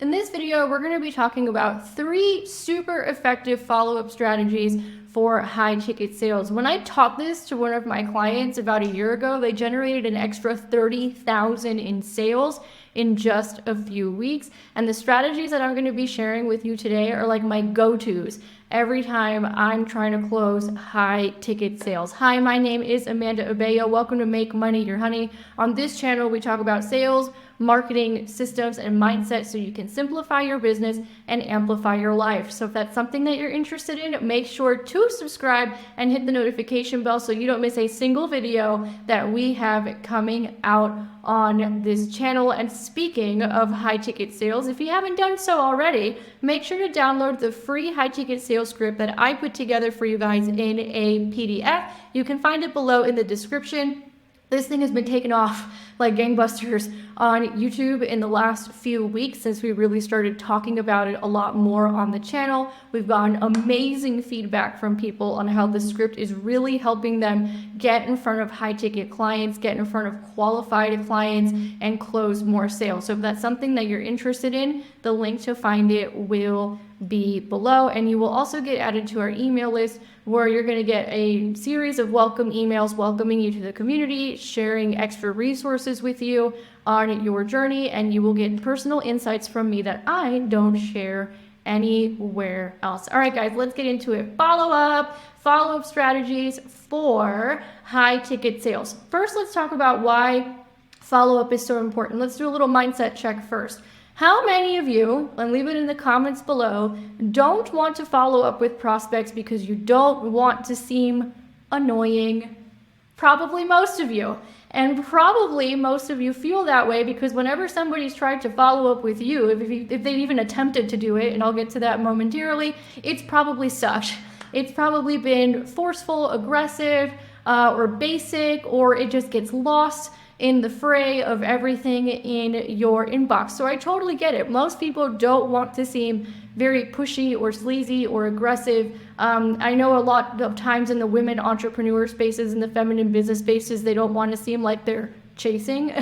In this video, we're going to be talking about 3 super effective follow-up strategies for high ticket sales. When I taught this to one of my clients about a year ago, they generated an extra $30,000 in sales in just a few weeks. And the strategies that I'm going to be sharing with you today are like my go-tos every time I'm trying to close high ticket sales. Hi, my name is Amanda Abello. Welcome to Make Money Your Honey. On this channel, we talk about sales, marketing, systems, and mindset so you can simplify your business and amplify your life. So if that's something that you're interested in, make sure to subscribe and hit the notification bell so you don't miss a single video that we have coming out on this channel. And speaking of high ticket sales, if you haven't done so already, make sure to download the free high ticket sales script that I put together for you guys in a PDF. You can find it below in the description. This thing has been taken off like gangbusters on YouTube in the last few weeks since we really started talking about it a lot more on the channel. We've gotten amazing feedback from people on how the script is really helping them get in front of high ticket clients, get in front of qualified clients, and close more sales. So if that's something that you're interested in, the link to find it will be below, and you will also get added to our email list where you're going to get a series of welcome emails welcoming you to the community, sharing extra resources with you on your journey, and you will get personal insights from me that I don't share anywhere else. All right, guys, let's get into it. Follow-up strategies for high ticket sales. First, let's talk about why follow-up is so important. Let's do a little mindset check first. How many of you, and leave it in the comments below, don't want to follow up with prospects because you don't want to seem annoying? Probably most of you. And probably most of you feel that way because whenever somebody's tried to follow up with you, if they've even attempted to do it, and I'll get to that momentarily, it's probably sucked. It's probably been forceful, aggressive, or basic, or it just gets lost in the fray of everything in your inbox. So I totally get it. Most people don't want to seem very pushy or sleazy or aggressive. I know a lot of times in the women entrepreneur spaces and the feminine business spaces, they don't want to seem like they're chasing.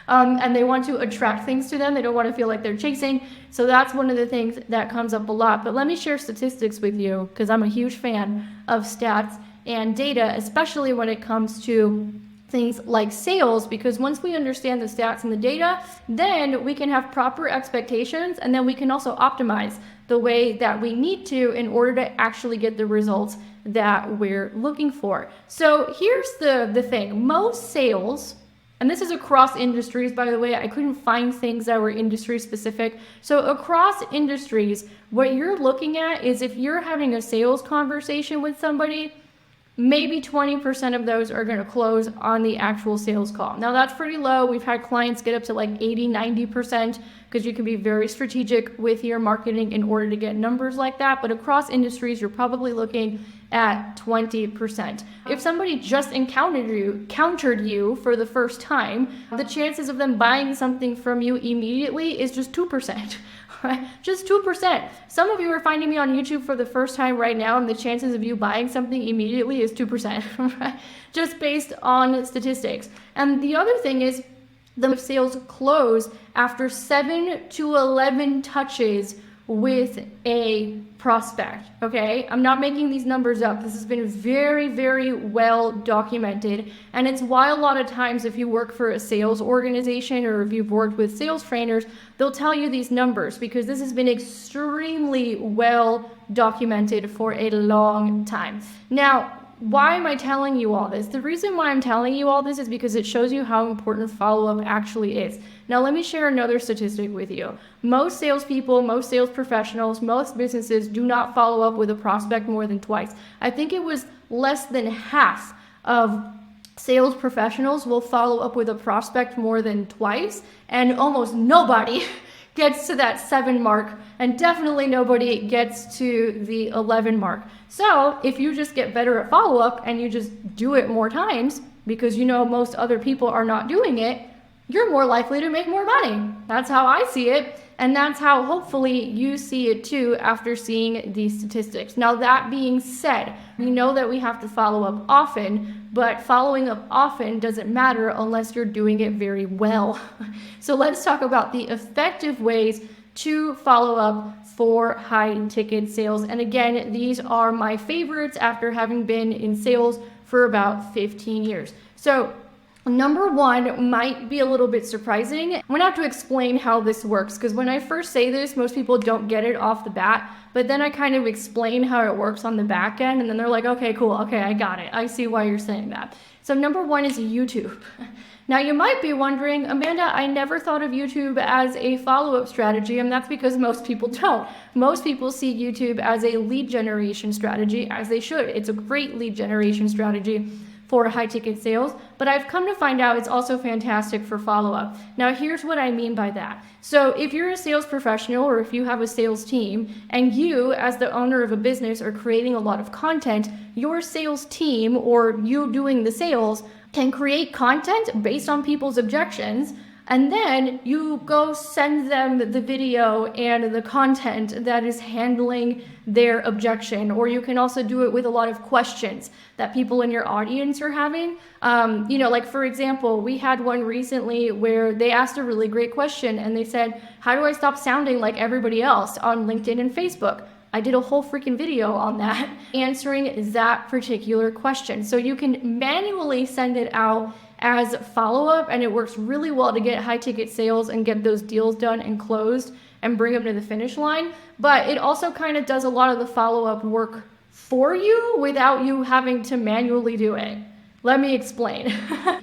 And they want to attract things to them. They don't want to feel like they're chasing. So that's one of the things that comes up a lot. But let me share statistics with you because I'm a huge fan of stats and data, especially when it comes to things like sales, because once we understand the stats and the data, then we can have proper expectations, and then we can also optimize the way that we need to in order to actually get the results that we're looking for. So here's the thing. Most sales, and this is across industries, by the way, I couldn't find things that were industry specific. So across industries, what you're looking at is if you're having a sales conversation with somebody, maybe 20% of those are going to close on the actual sales call. Now that's pretty low. We've had clients get up to like 80, 90% because you can be very strategic with your marketing in order to get numbers like that. But across industries, you're probably looking at 20%. If somebody just countered you for the first time, the chances of them buying something from you immediately is just 2%. Just 2%. Some of you are finding me on YouTube for the first time right now, and the chances of you buying something immediately is 2%, right? Just based on statistics. And the other thing is the sales close after 7 to 11 touches with a prospect, okay? I'm not making these numbers up. This has been very, very well documented. And it's why a lot of times if you work for a sales organization or if you've worked with sales trainers, they'll tell you these numbers because this has been extremely well documented for a long time. Now, why am I telling you all this? The reason why I'm telling you all this is because it shows you how important follow-up actually is. Now, let me share another statistic with you. Most salespeople, most sales professionals, most businesses do not follow up with a prospect more than twice. I think it was less than half of sales professionals will follow up with a prospect more than twice, and almost nobody gets to that 7 mark, and definitely nobody gets to the 11 mark. So if you just get better at follow-up and you just do it more times because you know most other people are not doing it, you're more likely to make more money. That's how I see it. And that's how hopefully you see it too after seeing these statistics. Now, that being said, we know that we have to follow up often, but following up often doesn't matter unless you're doing it very well. So let's talk about the effective ways to follow up for high ticket sales. And again, these are my favorites after having been in sales for about 15 years. So number one might be a little bit surprising. I'm gonna have to explain how this works, because when I first say this, most people don't get it off the bat, but then I kind of explain how it works on the back end, and then they're like, okay, cool, okay, I got it. I see why you're saying that. So number one is YouTube. Now you might be wondering, Amanda, I never thought of YouTube as a follow-up strategy, and that's because most people don't. Most people see YouTube as a lead generation strategy, as they should. It's a great lead generation strategy for high ticket sales, but I've come to find out it's also fantastic for follow-up. Now here's what I mean by that. So if you're a sales professional, or if you have a sales team, and you as the owner of a business are creating a lot of content, your sales team, or you doing the sales, can create content based on people's objections, and then you go send them the video and the content that is handling their objection. Or you can also do it with a lot of questions that people in your audience are having. Like for example, we had one recently where they asked a really great question, and they said, how do I stop sounding like everybody else on LinkedIn and Facebook? I did a whole freaking video on that, answering that particular question. So you can manually send it out as follow-up, and it works really well to get high ticket sales and get those deals done and closed and bring them to the finish line. But it also kind of does a lot of the follow-up work for you without you having to manually do it. Let me explain.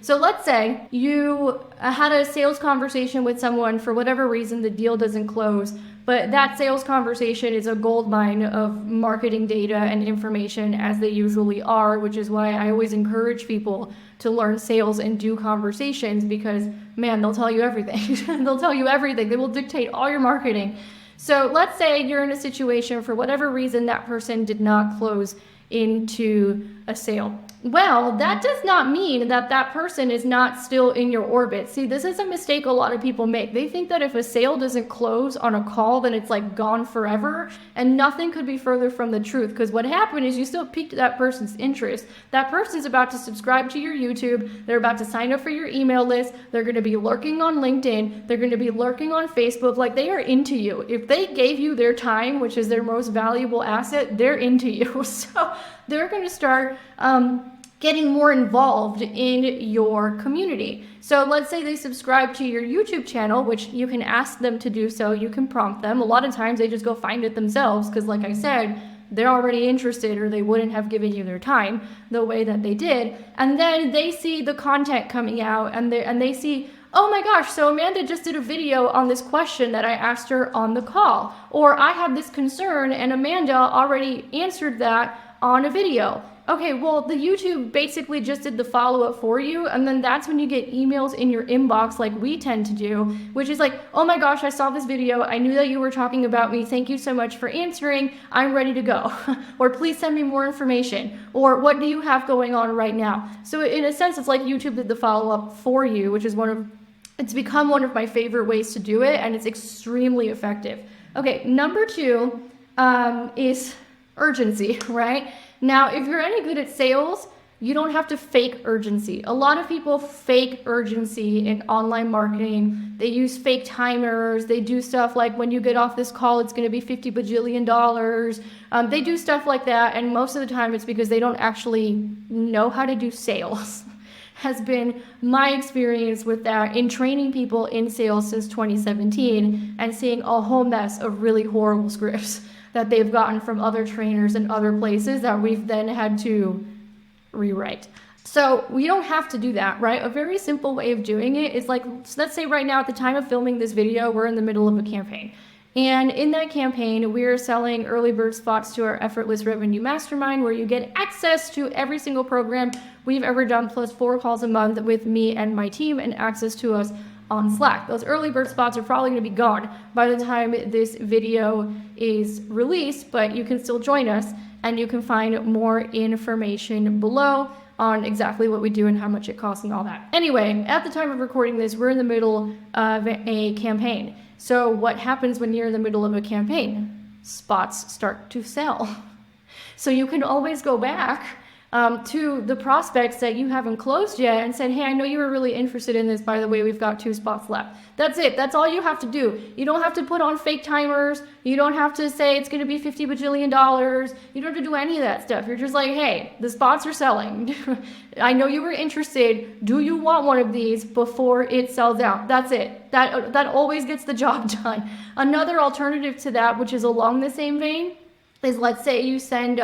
So let's say you had a sales conversation with someone, for whatever reason the deal doesn't close, but that sales conversation is a goldmine of marketing data and information, as they usually are, which is why I always encourage people to learn sales and do conversations, because man, they'll tell you everything. They'll tell you everything. They will dictate all your marketing. So let's say you're in a situation, for whatever reason that person did not close into a sale. Well, that does not mean that that person is not still in your orbit. See, this is a mistake a lot of people make. They think that if a sale doesn't close on a call, then it's like gone forever, and nothing could be further from the truth, because what happened is you still piqued that person's interest. That person's about to subscribe to your YouTube, they're about to sign up for your email list, they're going to be lurking on LinkedIn, they're going to be lurking on Facebook. Like, they are into you. If they gave you their time, which is their most valuable asset, they're into you. So they're going to start getting more involved in your community. So let's say they subscribe to your YouTube channel, which you can ask them to do so. You can prompt them. A lot of times they just go find it themselves, because like I said, they're already interested, or they wouldn't have given you their time the way that they did. And then they see the content coming out, and they see, oh my gosh, so Amanda just did a video on this question that I asked her on the call. Or I had this concern and Amanda already answered that on a video. Okay, well, the YouTube basically just did the follow-up for you, and then that's when you get emails in your inbox like we tend to do, which is like, oh my gosh, I saw this video, I knew that you were talking about me, thank you so much for answering, I'm ready to go. Or please send me more information, or what do you have going on right now? So in a sense, it's like YouTube did the follow-up for you, which is it's become one of my favorite ways to do it, and it's extremely effective. Okay, number two is urgency, right? Now, if you're any good at sales, you don't have to fake urgency. A lot of people fake urgency in online marketing. They use fake timers. They do stuff like, when you get off this call, it's going to be $50 bajillion. They do stuff like that, and most of the time it's because they don't actually know how to do sales. Has been my experience with that in training people in sales since 2017, and seeing a whole mess of really horrible scripts that they've gotten from other trainers and other places that we've then had to rewrite. So we don't have to do that, right? A very simple way of doing it is like, so let's say right now at the time of filming this video, we're in the middle of a campaign. And in that campaign, we're selling early bird spots to our Effortless Revenue Mastermind, where you get access to every single program we've ever done, plus 4 calls a month with me and my team, and access to us on Slack. Those early bird spots are probably going to be gone by the time this video is released, but you can still join us, and you can find more information below on exactly what we do and how much it costs and all that. Anyway, at the time of recording this, we're in the middle of a campaign. So what happens when you're in the middle of a campaign? Spots start to sell. So you can always go back to the prospects that you haven't closed yet and said, hey, I know you were really interested in this. By the way, we've got 2 spots left. That's it. That's all you have to do. You don't have to put on fake timers. You don't have to say it's going to be $50 bajillion. You don't have to do any of that stuff. You're just like, hey, the spots are selling. I know you were interested. Do you want one of these before it sells out? That's it. That always gets the job done. Another alternative to that, which is along the same vein, is let's say you send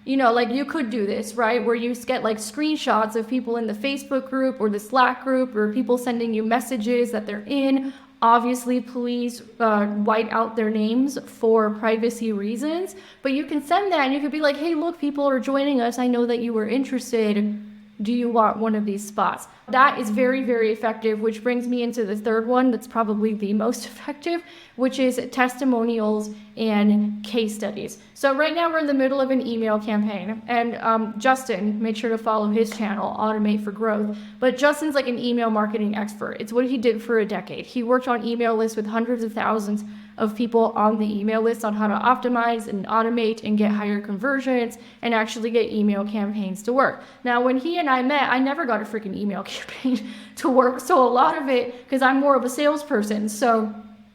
like you could do this, right? Where you get like screenshots of people in the Facebook group or the Slack group or people sending you messages that they're in. Obviously, please white out their names for privacy reasons. But you can send that and you could be like, hey, look, people are joining us. I know that you were interested. Do you want one of these spots? That is very, very effective, which brings me into the third one that's probably the most effective, which is testimonials and case studies. So right now we're in the middle of an email campaign, and Justin, make sure to follow his channel, Automate for Growth. But Justin's like an email marketing expert. It's what he did for a decade. He worked on email lists with hundreds of thousands of people on the email list on how to optimize and automate and get higher conversions and actually get email campaigns to work. Now, when he and I met, I never got a freaking email campaign to work. So a lot of it, because I'm more of a salesperson, so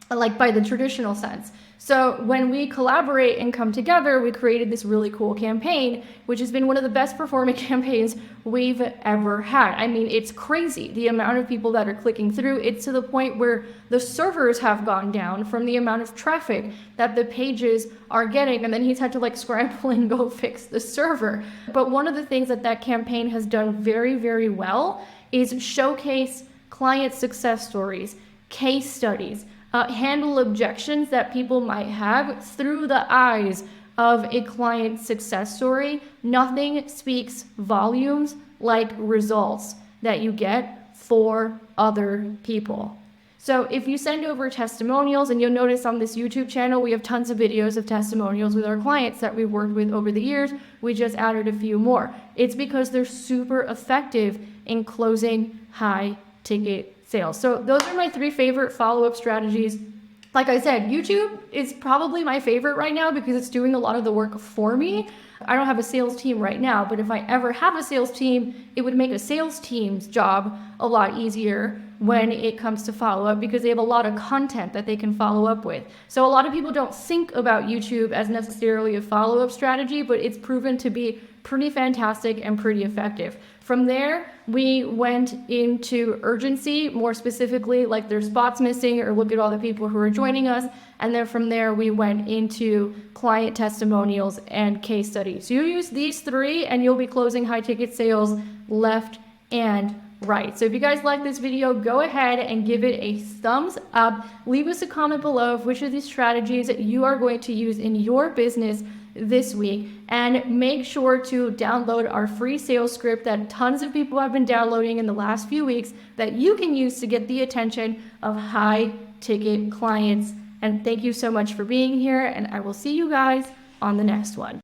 like by the traditional sense. So when we collaborate and come together, we created this really cool campaign, which has been one of the best performing campaigns we've ever had. I mean, it's crazy the amount of people that are clicking through. It's to the point where the servers have gone down from the amount of traffic that the pages are getting. And then he's had to like scramble and go fix the server. But one of the things that campaign has done very, very well is showcase client success stories, case studies, handle objections that people might have through the eyes of a client success story. Nothing speaks volumes like results that you get for other people. So if you send over testimonials, and you'll notice on this YouTube channel, we have tons of videos of testimonials with our clients that we've worked with over the years. We just added a few more. It's because they're super effective in closing high ticket sales. So those are my 3 favorite follow-up strategies. Like I said, YouTube is probably my favorite right now because it's doing a lot of the work for me. I don't have a sales team right now, but if I ever have a sales team, it would make a sales team's job a lot easier when it comes to follow-up because they have a lot of content that they can follow up with. So a lot of people don't think about YouTube as necessarily a follow-up strategy, but it's proven to be pretty fantastic and pretty effective. From there, we went into urgency, more specifically, like there's spots missing or look at all the people who are joining us. And then from there, we went into client testimonials and case studies. So you use these 3 and you'll be closing high ticket sales left and right. So if you guys like this video, go ahead and give it a thumbs up. Leave us a comment below of which of these strategies you are going to use in your business this week, and make sure to download our free sales script that tons of people have been downloading in the last few weeks that you can use to get the attention of high ticket clients. And thank you so much for being here, and I will see you guys on the next one.